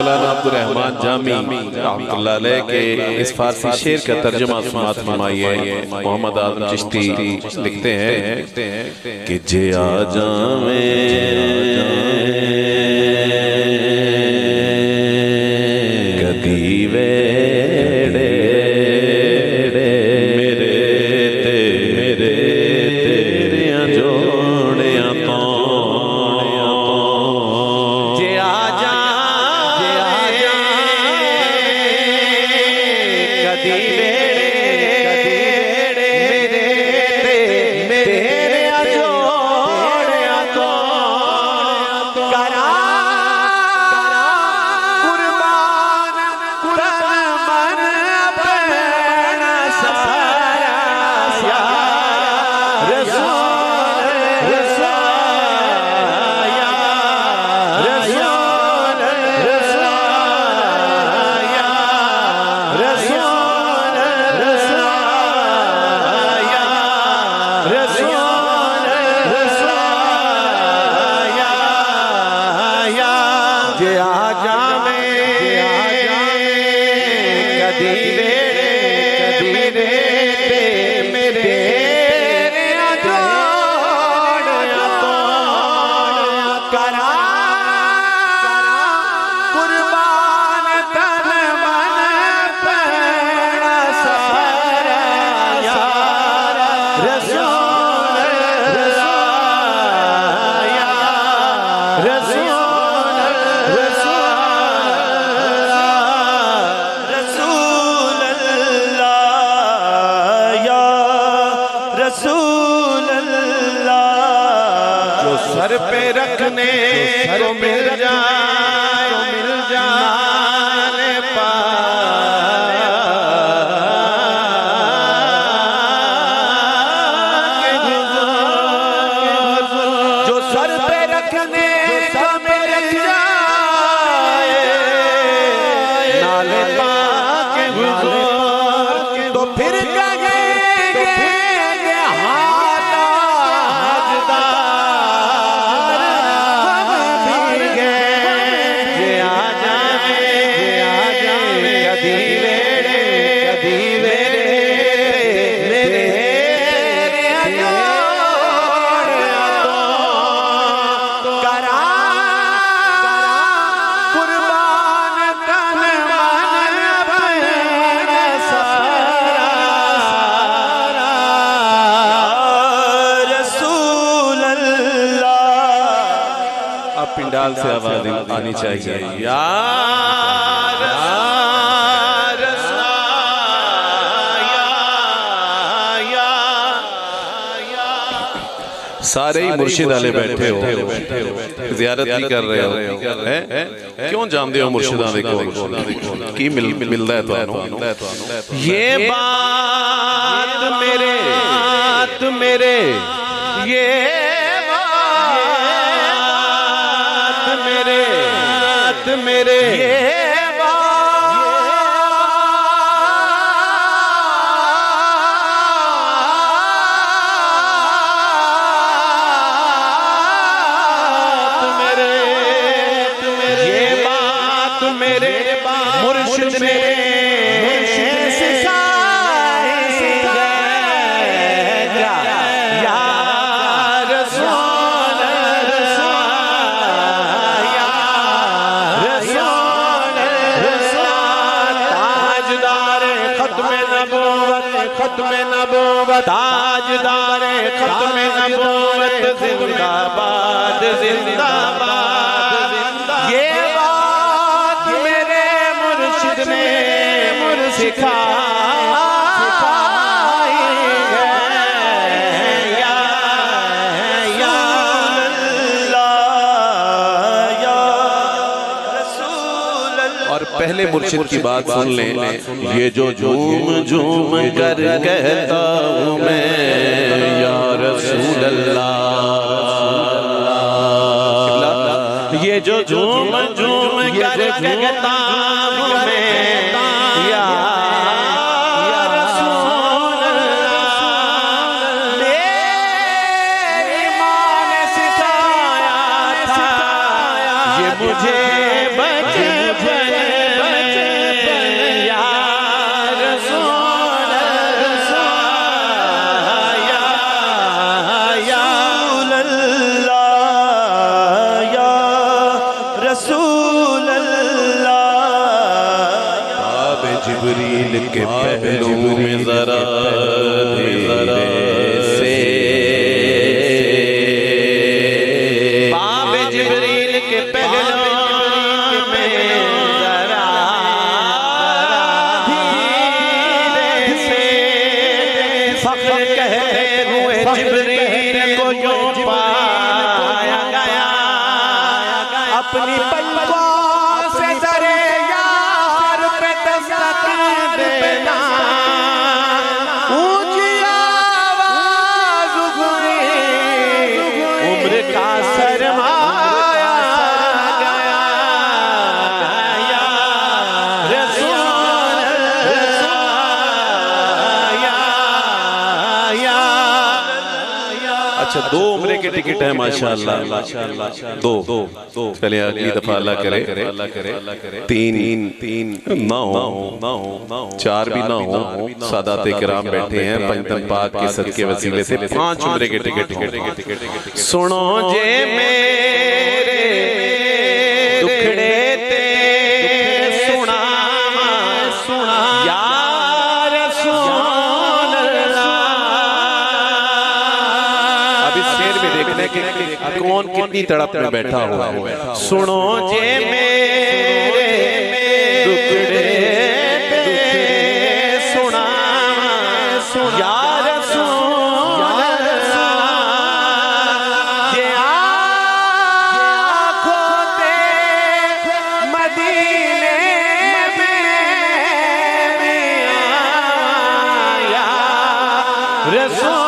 مولانا عبدالرحمن جامی رحمۃ اللہ علیہ کے اس فارسی شعر کا ترجمہ سماعت فرمائیے۔ محمد اعظم چشتی لکھتے ہیں کہ جے آ جاویں کدی ویڑے میرے تیریاں جوڑیاں تو جے آ سر پہ رکھنے کو مل جانے جو سر پہ رکھنے کو مل جائے نالے پاک حضور تو پھر کہیں گے پنڈال سے آواز آنی چاہیے یا سارے ہی مرشد والے بیٹھے ہو زیارت نہیں کر رہے ہو کیوں جان دے ہو مرشداں دے کول کی ملدا ہے تانوں یہ بات میرے یہ میرے مرشد ختم نبوت تاجدار ختم نبوت زندہ باد زندہ باد یہ بات میرے مرشد نے سکھائی ہے یا رسول اللہ۔ اور پہلے مرشد کی بات سن لیں یہ جو جھوم کر کہتا ہوں میں یا رسول اللہ یہ جو جھوم کر کہتا ہوں میں یا رسول اللہ میری ماں نے سکھایا تھا یہ مجھے بچپن جبریل کے پہلو میں ذرا سے باب جبریل کے پہلو میں ذرا دھیرے سے فخر کہتے ہوئے جبریل کو جو پایا گیا اپنی پلکوں سے ذرے یار پہ دستک دینا اونچی آواز گری عمر کا سرمایہ گیا یا رسول اچھا دو عمرے کے ٹکٹ ہیں ماشاءاللہ دو چلیں اگلی دفعہ اللہ کرے تین نہ ہو چار بھی نہ ہو سادات کرام بیٹھے ہیں پنجتن پاک کے صدقے وسیلے سے 5 عمرے کے ٹکٹ ہوں سنو جے میرے دکھڑے تے سنا یا رسول اللہ اب اس شعر میں دیکھنا ہے کہ کون کتنی تڑپ میں بیٹھا ہوا ہے سنو جے میرے دکھڑے تے سنا یا رسول اللہ یہ آنکھوں تے مدینے میں آیا رسول